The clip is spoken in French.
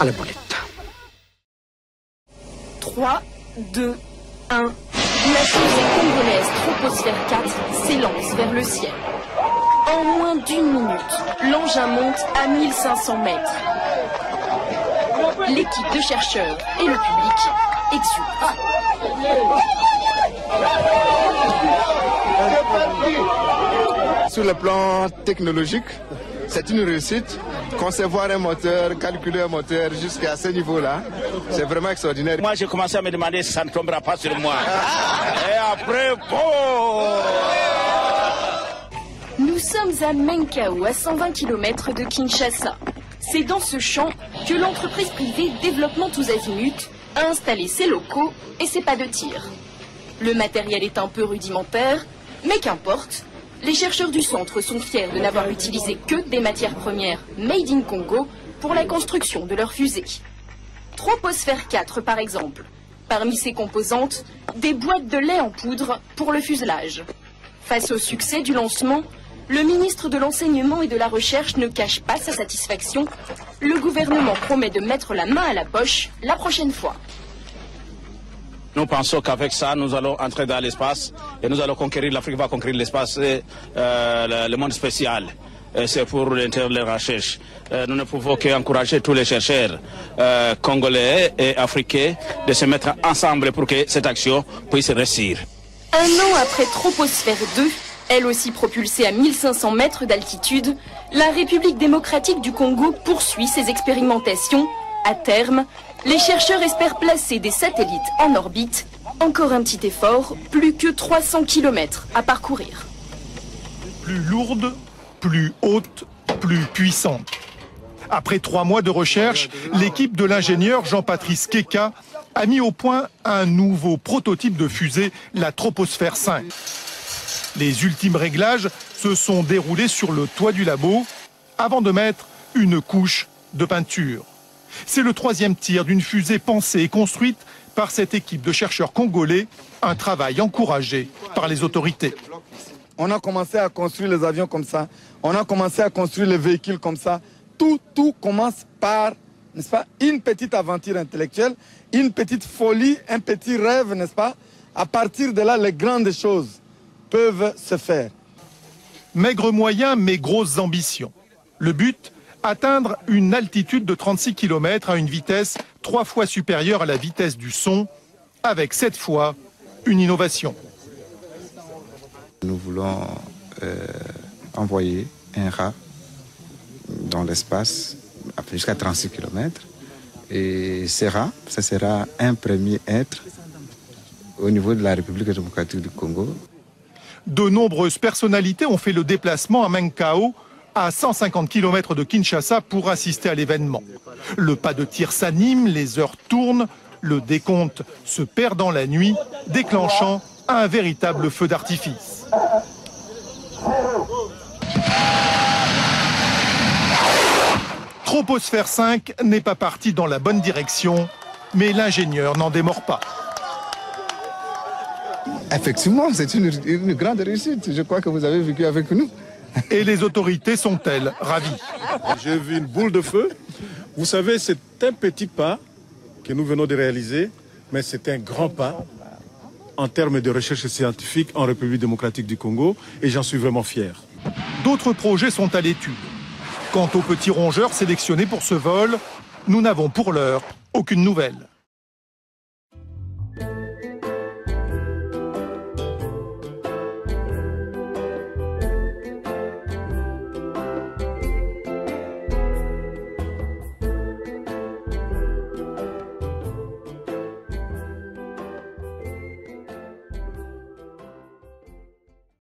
à la boulette. 3, 2, 1. La fusée congolaise Troposphère 4 s'élance vers le ciel. En moins d'une minute, l'engin monte à 1500 mètres. L'équipe de chercheurs et le public exultent. Sur le plan technologique, c'est une réussite. Concevoir un moteur, calculer un moteur jusqu'à ce niveau-là, c'est vraiment extraordinaire. Moi, j'ai commencé à me demander si ça ne tombera pas sur moi. Et après, bon... Nous sommes à Menkao, à 120 km de Kinshasa. C'est dans ce champ que l'entreprise privée Développement Tous Azimuts a installé ses locaux et ses pas de tir. Le matériel est un peu rudimentaire, mais qu'importe. Les chercheurs du centre sont fiers de n'avoir utilisé que des matières premières made in Congo pour la construction de leurs fusées. Troposphère 4 par exemple. Parmi ses composantes, des boîtes de lait en poudre pour le fuselage. Face au succès du lancement, le ministre de l'Enseignement et de la Recherche ne cache pas sa satisfaction. Le gouvernement promet de mettre la main à la poche la prochaine fois. Nous pensons qu'avec ça, nous allons entrer dans l'espace et nous allons conquérir, l'Afrique va conquérir l'espace et le monde spécial. C'est pour l'intérêt de la recherche. Nous ne pouvons qu'encourager tous les chercheurs congolais et africains de se mettre ensemble pour que cette action puisse réussir. Un an après Troposphère 2, elle aussi propulsée à 1500 mètres d'altitude, la République démocratique du Congo poursuit ses expérimentations. À terme, les chercheurs espèrent placer des satellites en orbite. Encore un petit effort, plus que 300 km à parcourir. Plus lourde, plus haute, plus puissante. Après 3 mois de recherche, l'équipe de l'ingénieur Jean-Patrice Keka a mis au point un nouveau prototype de fusée, la Troposphère 5. Les ultimes réglages se sont déroulés sur le toit du labo avant de mettre une couche de peinture. C'est le 3e tir d'une fusée pensée et construite par cette équipe de chercheurs congolais, un travail encouragé par les autorités. On a commencé à construire les avions comme ça, on a commencé à construire les véhicules comme ça. Tout commence par, n'est-ce pas, une petite aventure intellectuelle, une petite folie, un petit rêve, n'est-ce pas. À partir de là, les grandes choses peuvent se faire. Maigre moyen, mais grosses ambitions. Le but, atteindre une altitude de 36 km à une vitesse 3 fois supérieure à la vitesse du son, avec cette fois une innovation. Nous voulons envoyer un rat dans l'espace jusqu'à 36 km. Et ce rat, ça sera un premier être au niveau de la République démocratique du Congo. De nombreuses personnalités ont fait le déplacement à Menkao, à 150 km de Kinshasa, pour assister à l'événement. Le pas de tir s'anime, les heures tournent, le décompte se perd dans la nuit, déclenchant un véritable feu d'artifice. Troposphère 5 n'est pas parti dans la bonne direction, mais l'ingénieur n'en démord pas. Effectivement, c'est une grande réussite. Je crois que vous avez vécu avec nous. Et les autorités sont-elles ravies? J'ai vu une boule de feu. Vous savez, c'est un petit pas que nous venons de réaliser, mais c'est un grand pas en termes de recherche scientifique en République démocratique du Congo, et j'en suis vraiment fier. D'autres projets sont à l'étude. Quant aux petits rongeurs sélectionnés pour ce vol, nous n'avons pour l'heure aucune nouvelle.